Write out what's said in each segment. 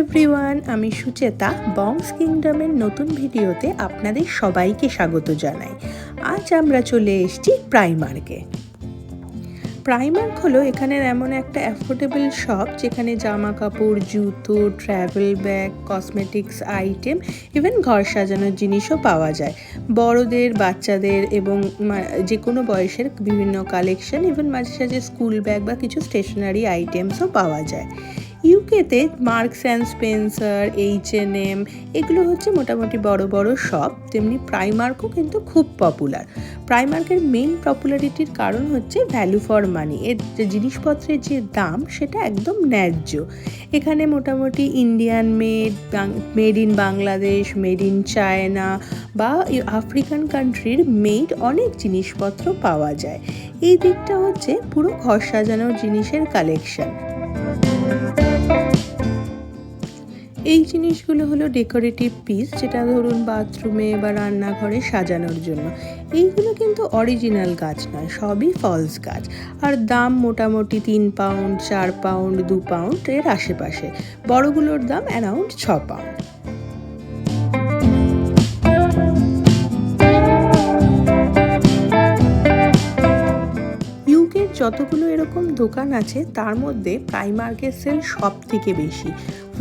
Everyone, আমি সুচেতা বংস কিংডমের নতুন ভিডিওতে আপনাদের সবাইকে স্বাগত জানাই। আজ আমরা চলে এসেছি প্রাইমার্কে। প্রাইমার্ক হলো এখানের এমন একটা অ্যাফোর্ডেবল শপ যেখানে জামা কাপড়, জুতো, travel bag, cosmetics item, even ঘর সাজানোর জিনিসও পাওয়া যায়। বড়দের, বাচ্চাদের এবং যে কোনো বয়সের বিভিন্ন কালেকশন, ইভেন মাঝে সাঝে স্কুল ব্যাগ বা কিছু স্টেশনারি আইটেমসও পাওয়া যায়। ইউকেতে মার্কস অ্যান্ড স্পেন্সার, H&M এগুলো হচ্ছে মোটামুটি বড় বড় শপ, তেমনি প্রাইমার্কও কিন্তু খুব পপুলার। প্রাইমার্কের মেইন পপুলারিটির কারণ হচ্ছে ভ্যালু ফর মানি। এর যে জিনিসপত্রের যে দাম সেটা একদম ন্যায্য। এখানে মোটামুটি Indian made in Bangladesh, made in China বা আফ্রিকান কান্ট্রির মেড অনেক জিনিসপত্র পাওয়া যায়। এই দিকটা হচ্ছে পুরো ঘর সাজানোর জিনিসের কালেকশন। এই জিনিসগুলো হলো ডেকোরেটিভ পিস, যেটা ধরুন বাথরুমে বা রান্নাঘরে সাজানোর জন্য। এইগুলো কিন্তু অরিজিনাল গাছ নয়, সবই ফলস গাছ। আর দাম মোটামুটি 3 পাউন্ড, 4 পাউন্ড, 2 পাউন্ড এর আশেপাশে। বড়গুলোর দাম অ্যারাউন্ড 6 পাউন্ড। যতগুলো এরকম দোকান আছে তার মধ্যে প্রাইমার্কের সেল সব থেকে বেশি।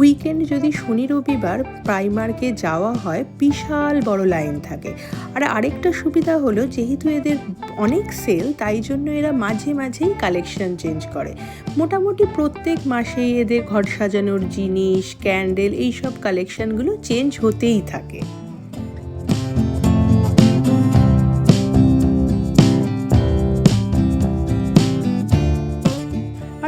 উইকেন্ড যদি শনি রবিবার প্রাইমার্কে যাওয়া হয়, বিশাল বড় লাইন থাকে। আর আরেকটা সুবিধা হলো, যেহেতু এদের অনেক সেল, তাই জন্য এরা মাঝে মাঝেই কালেকশন চেঞ্জ করে। মোটামুটি প্রত্যেক মাসেই এদের ঘর সাজানোর জিনিস, ক্যান্ডেল, এইসব কালেকশনগুলো চেঞ্জ হতেই থাকে।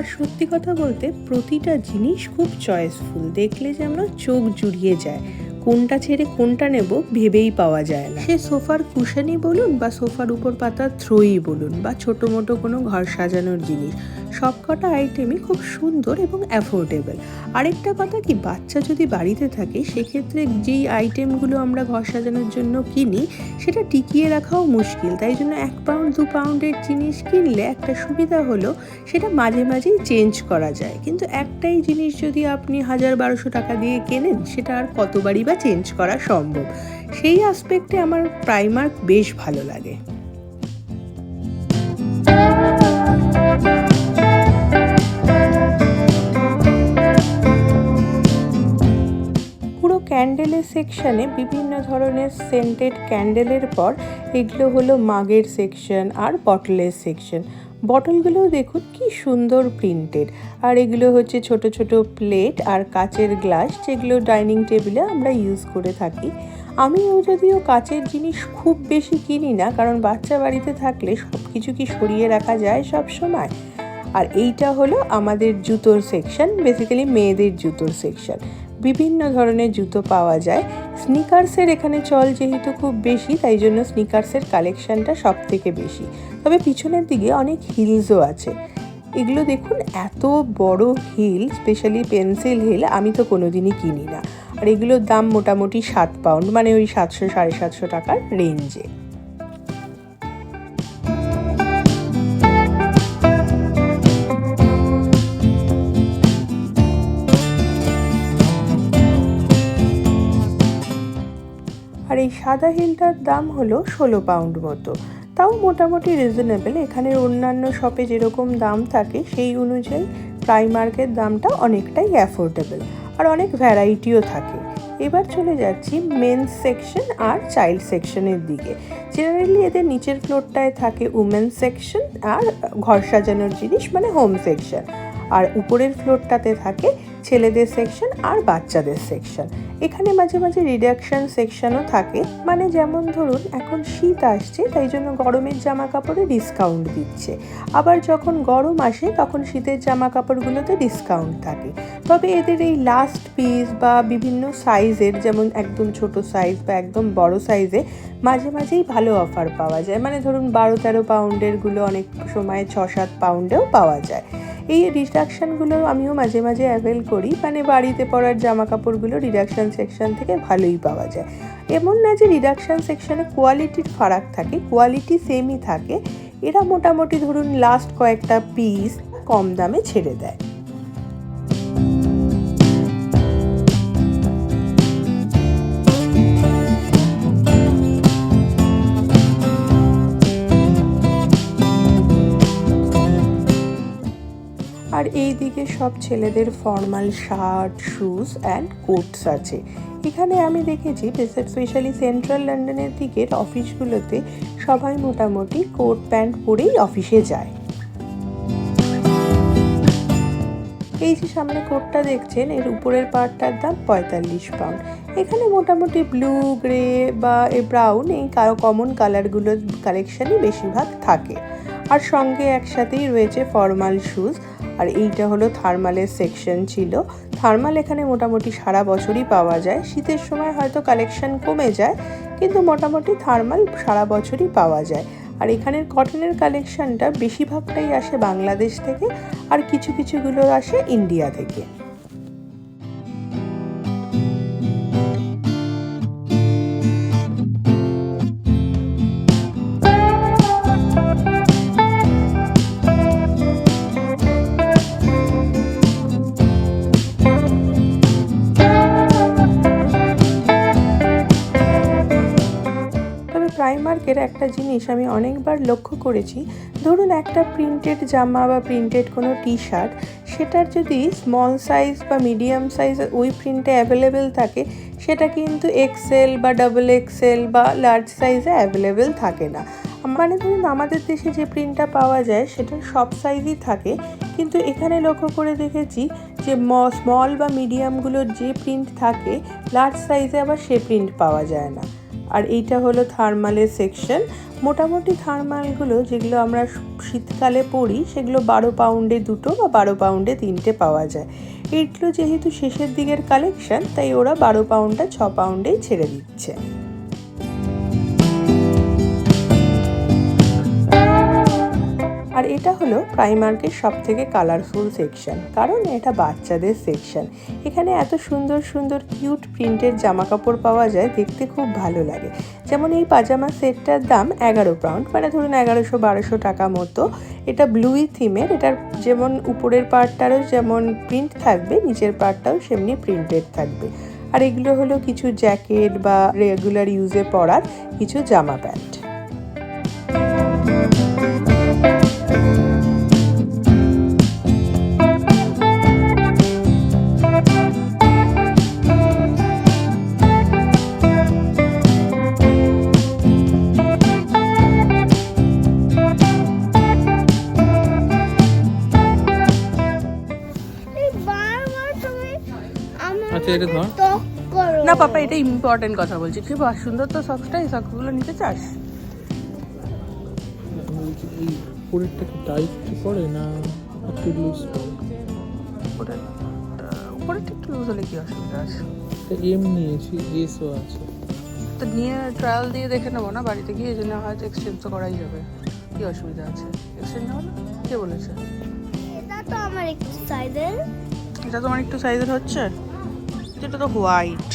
আর সত্যি কথা বলতে প্রতিটা জিনিস খুব চয়েসফুল, দেখলে যেন চোখ জুড়িয়ে যায়। কোনটা ছেড়ে কোনটা নেব ভেবেই পাওয়া যায় না। সে সোফার কুশনই বলুন বা সোফার উপর পাতা থ্রোই বলুন বা ছোটো মোটো কোনো ঘর সাজানোর জিনিস, সবকটা আইটেমই খুব সুন্দর এবং অ্যাফোর্ডেবল। আরেকটা কথা কি, বাচ্চা যদি বাড়িতে থাকে সেক্ষেত্রে যেই আইটেমগুলো আমরা ঘর সাজানোর জন্য কিনি সেটা টিকিয়ে রাখাও মুশকিল। তাই জন্য 1 পাউন্ড 2 পাউন্ডের জিনিস কিনলে একটা সুবিধা হলো সেটা মাঝে মাঝেই চেঞ্জ করা যায়। কিন্তু একটাই জিনিস যদি আপনি 1000-1200 টাকা দিয়ে কেনেন, সেটা আর কতবারই বা চেঞ্জ করা সম্ভব। সেই অ্যাসপেক্টে আমার প্রাইমার্ক বেশ ভালো লাগে। ক্যান্ডেলের সেকশনে বিভিন্ন ধরনের সেন্টেড ক্যান্ডেলের পর এগুলো হলো মাগের সেকশন আর বটলের সেকশন। বটলগুলোও দেখুন কি সুন্দর প্রিন্টেড। আর এগুলো হচ্ছে ছোট ছোট প্লেট আর কাচের গ্লাস, যেগুলো ডাইনিং টেবিলে আমরা ইউজ করে থাকি। আমিও যদিও কাচের জিনিস খুব বেশি কিনি না, কারণ বাচ্চা বাড়িতে থাকলে সব কিছু কি সরিয়ে রাখা যায় সব সময়। আর এইটা হলো আমাদের জুতোর সেকশন, বেসিক্যালি মেয়েদের জুতোর সেকশন। বিভিন্ন ধরনের জুতো পাওয়া যায়। স্নিকার্সের এখানে চল যেহেতু খুব বেশি, তাই জন্য স্নিকার্সের কালেকশনটা সব থেকে বেশি। তবে পিছনের দিকে অনেক হিলসও আছে। এগুলো দেখুন, এত বড় হিল, স্পেশালি পেন্সিল হিল, আমি তো কোনোদিনই কিনি না। আর এগুলোর দাম মোটামুটি 7 পাউন্ড, মানে ওই 700-750 টাকার রেঞ্জে। আর এই সাদা হিলটার দাম হলো 16 পাউন্ড মতো, তাও মোটামুটি রিজনেবল। এখানের অন্যান্য শপে যেরকম দাম থাকে সেই অনুযায়ী প্রাইমার্কের দামটা অনেকটাই অ্যাফোর্ডেবল, আর অনেক ভ্যারাইটিও থাকে। এবার চলে যাচ্ছি মেন্স সেকশন আর চাইল্ড সেকশনের দিকে। জেনারেলি এদের নিচের ফ্লোরটায় থাকে উমেন্স সেকশন আর ঘর সাজানোর জিনিস, মানে হোম সেকশন। আর উপরের ফ্লোরটাতে থাকে ছেলেদের সেকশন আর বাচ্চাদের সেকশন। এখানে মাঝে মাঝে রিডাকশন সেকশনও থাকে, মানে যেমন ধরুন এখন শীত আসছে, তাই জন্য গরমের জামা কাপড়ে ডিসকাউন্ট দিচ্ছে। আবার যখন গরম আসে তখন শীতের জামা কাপড়গুলোতে ডিসকাউন্ট থাকে। তবে এদের এই লাস্ট পিস বা বিভিন্ন সাইজের, যেমন একদম ছোট সাইজ বা একদম বড় সাইজে মাঝে মাঝেই ভালো অফার পাওয়া যায়। মানে ধরুন 12-13 পাউন্ডেরগুলো অনেক সময় 6-7 পাউন্ডেও পাওয়া যায়। এই রিডাকশানগুলো আমিও মাঝে মাঝে অ্যাভেল করি, মানে বাড়িতে পরার জামা কাপড়গুলো রিডাকশান সেকশন থেকে ভালোই পাওয়া যায়। এমন না যে রিডাকশান সেকশনে কোয়ালিটির ফারাক থাকে, কোয়ালিটি সেমই থাকে। এরা মোটামুটি ধরুন লাস্ট কয়েকটা পিস কম দামে ছেড়ে দেয়। এদিকে সব ছেলেদের formal shirt, shoes and quotes আছে। এখানে আমি দেখেছি স্পেশালি সেন্ট্রাল লন্ডনের দিকের অফিসগুলোতে সবাই মোটামুটি কোট প্যান্ট পরেই অফিসে যায়। এই যে সামনে কোটটা দেখছেন, এর উপরের পার্টটার দাম 45 পাউন্ড। এখানে মোটামুটি ব্লু, গ্রে বা ব্রাউন এই কমন কালারগুলোর কালেকশনই বেশিরভাগ থাকে। আর সঙ্গে একসাথেই রয়েছে ফর্মাল শুজ। আর এইটা হলো থার্মালের সেকশন ছিল। থার্মাল এখানে মোটামুটি সারা বছরই পাওয়া যায়, শীতের সময় হয়তো কালেকশন কমে যায়, কিন্তু মোটামুটি থার্মাল সারা বছরই পাওয়া যায়। আর এখানের কটনের কালেকশনটা বেশিরভাগটাই আসে বাংলাদেশ থেকে, আর কিছু কিছুগুলো আসে ইন্ডিয়া থেকে। প্রাইমার্কের একটা জিনিস আমি অনেকবার লক্ষ্য করেছি, ধরুন একটা প্রিন্টেড জামা বা প্রিন্টেড কোনো টি শার্ট, সেটার যদি স্মল সাইজ বা মিডিয়াম সাইজ ওই প্রিন্টে অ্যাভেলেবেল থাকে, সেটা কিন্তু এক্সেল বা ডাবল এক্সেল বা লার্জ সাইজে অ্যাভেলেবেল থাকে না। মানে ধরুন আমাদের দেশে যে প্রিন্টটা পাওয়া যায় সেটার সব সাইজই থাকে, কিন্তু এখানে লক্ষ্য করে দেখেছি যে স্মল বা মিডিয়ামগুলোর যে প্রিন্ট থাকে, লার্জ সাইজে আবার সে প্রিন্ট পাওয়া যায় না। আর এইটা হলো থার্মালের সেকশন। মোটামুটি থার্মালগুলো যেগুলো আমরা শীতকালে পরি, সেগুলো 12 পাউন্ডে 2 বা 12 পাউন্ডে 3টে পাওয়া যায়। এইগুলো যেহেতু শেষের দিকের কালেকশন, তাই ওরা 12 পাউন্ডটা 6 পাউন্ডেই ছেড়ে দিচ্ছে। আর এটা হলো প্রাইমার্কের সব থেকে কালারফুল সেকশন, কারণ এটা বাচ্চাদের সেকশন। এখানে এত সুন্দর সুন্দর কিউট প্রিন্টের জামা কাপড় পাওয়া যায়, দেখতে খুব ভালো লাগে। যেমন এই পাজামা সেটটার দাম 11 পাউন্ড, মানে ধরুন 1100-1200 টাকা মতো। এটা ব্লুই থিমের, এটার যেমন উপরের পার্টটারও যেমন প্রিন্ট থাকবে, নিচের পার্টটাও সেমনি প্রিন্টেড থাকবে। আর এগুলো হলো কিছু জ্যাকেট বা রেগুলার ইউজে পরার কিছু জামা প্যান্ট। না পাপা, এটা ইম্পর্টেন্ট কথা বলছি। কি সুন্দর তো সক্সটা, এই সক্সগুলো নিতে চাস? উপরেরটা কি টাইট পড়ে না একটু লুজ পড়ে? উপরেরটা একটু লুজ হলে কি অসুবিধা আছে? এম নিয়েছি, এসও আছে। তো নিয়ে ট্রায়াল দিয়ে দেখে নেবো না বাড়িতে গিয়ে, এই জন্য হয়তো এক্সচেঞ্জ তো করাই যাবে। কি অসুবিধা আছে? এক্সচেঞ্জ হবে না? কে বলেছে? এটা তো আমার একটু সাইজের। এটা তোমার একটু সাইজের হচ্ছে? এটা তো হোয়াইট।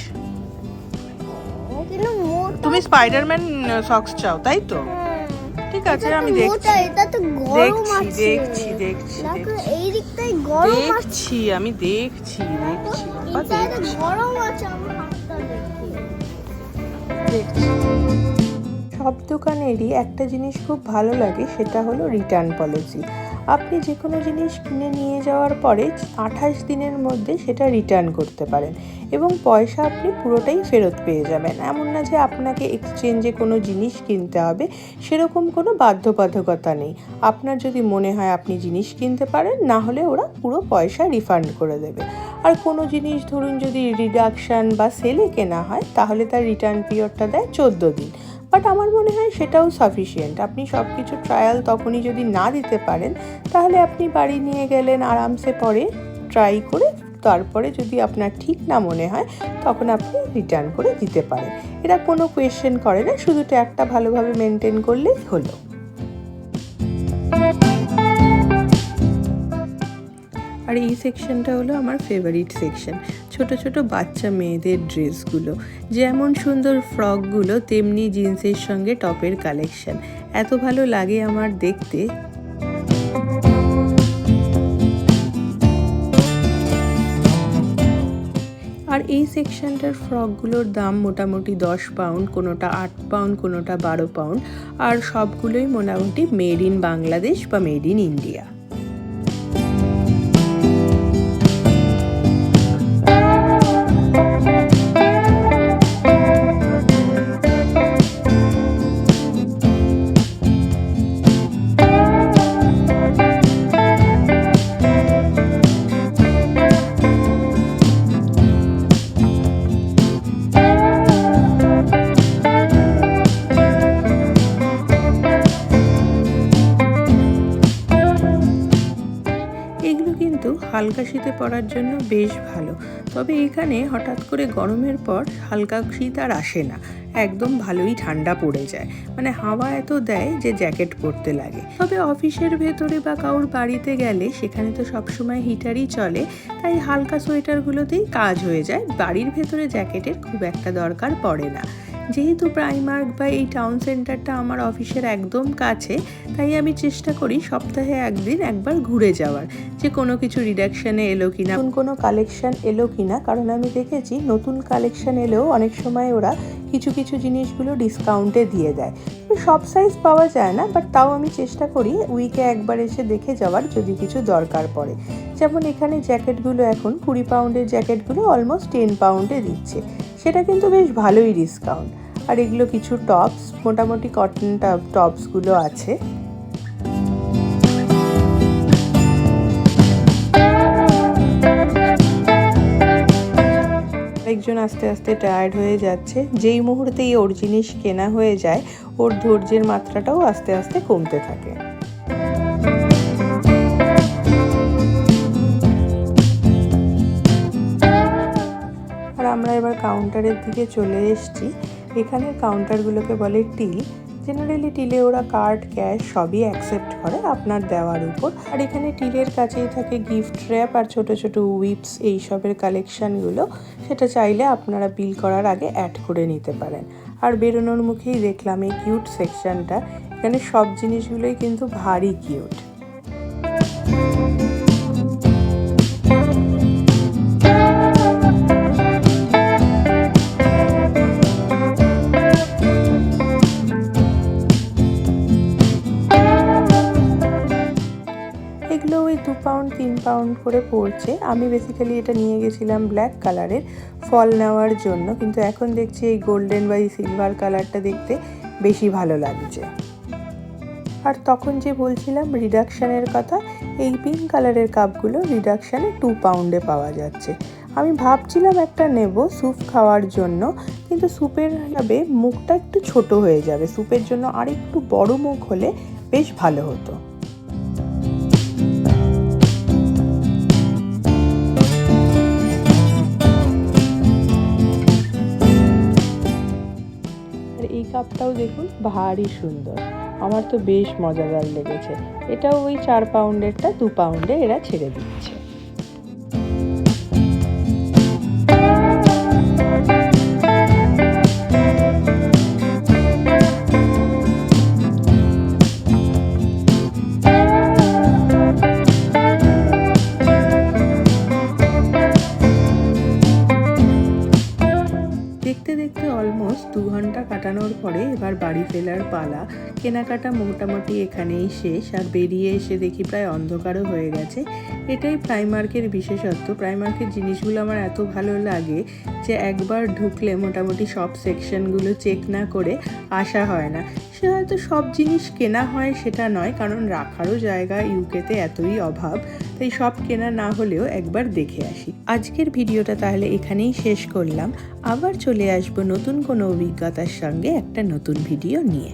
তুমি স্পাইডারম্যান সক্স চাও, তাই তো? ঠিক আছে, আমি দেখছি। এটা তো গরম আছে। দেখছি এই দিকটাই গরম আছে। দেখছি বাবা, এটা গরম আছে, আমার হাতটা দেখছি। সব দোকানেরই একটা জিনিস খুব ভালো লাগে, সেটা হলো রিটার্ন পলিসি। আপনি যে কোনো জিনিস কিনে নিয়ে যাওয়ার পরে 28 দিনের মধ্যে সেটা রিটার্ন করতে পারেন, এবং পয়সা আপনি পুরোটাই ফেরত পেয়ে যাবেন। এমন না যে আপনাকে এক্সচেঞ্জে কোনো জিনিস কিনতে হবে, সেরকম কোনো বাধ্যবাধকতা নেই। আপনার যদি মনে হয় আপনি জিনিস কিনতে পারেন, না হলে ওরা পুরো পয়সা রিফান্ড করে দেবে। আর কোনো জিনিস ধরুন যদি রিডাকশান বা সেলে কেনা হয়, তাহলে তার রিটার্ন পিরিয়ডটা দেয় 14 দিন। বাট আমার মনে হয় সেটাও সাফিসিয়েন্ট। আপনি সব কিছু ট্রায়াল তখনই যদি না দিতে পারেন, তাহলে আপনি বাড়ি নিয়ে গেলেন আরামসে, পরে ট্রাই করে তারপরে যদি আপনার ঠিক না মনে হয়, তখন আপনি রিটার্ন করে দিতে পারেন। এটা কোনো কোয়েশ্চেন করে না, শুধু ট্যাগটা ভালোভাবে মেনটেন করলেই হলো। আর এই সেকশনটা হলো আমার ফেভারিট সেকশন, ছোট ছোট বাচ্চা মেয়েদের ড্রেসগুলো। যেমন সুন্দর ফ্রকগুলো, তেমনি জিন্সের সঙ্গে টপের কালেকশন। এত ভালো লাগে আমার দেখতে। আর এই সেকশনটার ফ্রকগুলোর দাম মোটামুটি 10 পাউন্ড, কোনোটা 8 পাউন্ড, কোনোটা 12 পাউন্ড। আর সবগুলোই মোটামুটি মেড ইন বাংলাদেশ বা মেড ইন ইন্ডিয়া। হালকা শীতে পরার জন্য বেশ ভালো। তবে এখানে হঠাৎ করে গরমের পর হালকা শীত আর আসে না, একদম ভালোই ঠান্ডা পড়ে যায়, মানে হাওয়া এত দেয় যে জ্যাকেট পরতে লাগে। তবে অফিসের ভেতরে বা কারোর বাড়িতে গেলে সেখানে তো সবসময় হিটারই চলে, তাই হালকা সোয়েটারগুলোতেই কাজ হয়ে যায়, বাড়ির ভেতরে জ্যাকেটের খুব একটা দরকার পড়ে না। যেহেতু প্রাইমার্ক বা এই টাউন সেন্টারটা আমার অফিসের একদম কাছে, তাই আমি চেষ্টা করি সপ্তাহে একদিন একবার ঘুরে যাওয়ার, যে কোনো কিছু রিডাকশানে এলো কিনা, কোনো কালেকশন এলো কিনা। কারণ আমি দেখেছি নতুন কালেকশন এলেও অনেক সময় ওরা কিছু কিছু জিনিসগুলো ডিসকাউন্টে দিয়ে দেয়। সব সাইজ পাওয়া যায় না, বাট তাও আমি চেষ্টা করি উইকে একবার এসে দেখে যাওয়ার যদি কিছু দরকার পড়ে। যেমন এখানে জ্যাকেটগুলো এখন 20 পাউন্ডের জ্যাকেটগুলো অলমোস্ট 10 পাউন্ডে দিচ্ছে, সেটা কিন্তু বেশ ভালোই ডিসকাউন্ট। আর এগুলো কিছু টপস, মোটামুটি কটন টপসগুলো আছে। একজন আস্তে আস্তে টায়ার্ড হয়ে যাচ্ছে, যেই মুহূর্তেই ওর জিনিস কেনা হয়ে যায় ওর ধৈর্যের মাত্রাটাও আস্তে আস্তে কমতে থাকে। আর আমরা এবার কাউন্টারের দিকে চলে এসেছি। এখানে কাউন্টারগুলোকে বলে টিল। জেনারেলি টিলে ওরা কার্ড, ক্যাশ সবই অ্যাকসেপ্ট করে আপনার দেওয়ার উপর। আর এখানে টিলের কাছেই থাকে গিফট র্যাপ আর ছোট ছোট উইপস, এইসবের কালেকশানগুলো, সেটা চাইলে আপনারা বিল করার আগে অ্যাড করে নিতে পারেন। আর বেরোনোর মুখেই দেখলাম এই কিউট সেকশনটা, এখানে সব জিনিসগুলোই কিন্তু ভারী কিউট। এগুলো ওই 2 পাউন্ড 3 পাউন্ড করে পড়ছে। আমি বেসিক্যালি এটা নিয়ে গেছিলাম ব্ল্যাক কালারের ফল নেওয়ার জন্য, কিন্তু এখন দেখছি এই গোল্ডেন বা এই সিলভার কালারটা দেখতে বেশি ভালো লাগছে। আর তখন যে বলছিলাম রিডাকশানের কথা, এই পিঙ্ক কালারের কাপগুলো রিডাকশানে 2 পাউন্ডে পাওয়া যাচ্ছে। আমি ভাবছিলাম একটা নেব স্যুপ খাওয়ার জন্য, কিন্তু স্যুপের হিসাবে মুখটা একটু ছোট হয়ে যাবে, স্যুপের জন্য আর একটু বড় মুখ হলে বেশ ভালো হতো। এই কাপটাও দেখুন ভারী সুন্দর, আমার তো বেশ মজাদার লেগেছে। এটাও ওই 4 পাউন্ডেরটা 2 পাউন্ডে এরা ছেড়ে দিচ্ছে। দেখতে দেখতে অলমোস্ট 2 ঘন্টা কাটানোর পরে এবার বাড়ি ফেরার পালা। কেনাকাটা মোটামুটি এখানেই শেষ। আর বেরিয়ে এসে দেখি প্রায় অন্ধকারও হয়ে গেছে। এটাই প্রাইমার্কের বিশেষত্ব। প্রাইমার্কের জিনিসগুলো আমার এত ভালো লাগে যে একবার ঢুকলে মোটামুটি সব সেকশনগুলো চেক না করে আসা হয় না। সে হয়তো সব জিনিস কেনা হয় সেটা নয়, কারণ রাখারও জায়গা ইউকেতে এতই অভাব, তাই সব কেনা না হলেও একবার দেখে আসি। আজকের ভিডিওটা তাহলে এখানেই শেষ করলাম। আবার চলে আসবো নতুন কোনো অভিজ্ঞতার সঙ্গে একটা নতুন ভিডিও নিয়ে।